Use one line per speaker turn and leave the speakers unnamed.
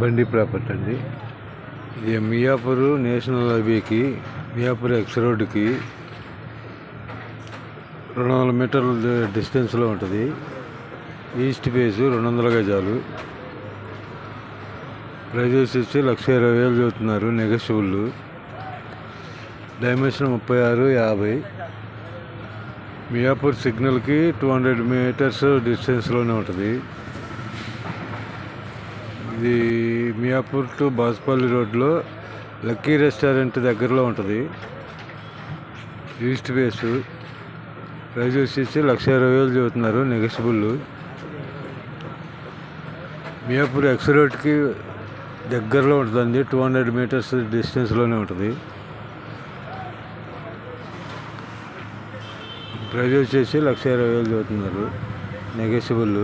బండి ప్రాపర్టీ అండి. ఇది మియాపూర్ నేషనల్ హైవేకి మియాపూర్ ఎక్స్ రోడ్డుకి 200 మీటర్ల డిస్టెన్స్లో ఉంటుంది. ఈస్ట్ ఫేస్ 200 గజాలు. ప్రైజ్ వచ్చి 1,20,000 చెబుతున్నారు, నెగోషియబుల్. డైమెన్షన్ 36-50. మియాపూర్ సిగ్నల్కి 200 మీటర్స్ డిస్టెన్స్లోనే ఉంటుంది. ఇది మియాపూర్ టు బాస్పల్లి రోడ్లో లక్కీ రెస్టారెంట్ దగ్గరలో ఉంటుంది. East face. ప్రైజ్ వచ్చి 1,20,000 చెబుతున్నారు, నెగోషియబుల్. మియాపూర్ ఎక్స్ రోడ్కి దగ్గరలో ఉంటుందండి, 200 మీటర్స్ డిస్టెన్స్లోనే ఉంటుంది. ప్రైజ్ వచ్చేసి 1,20,000 చెబుతున్నారు, నెగోషియబుల్.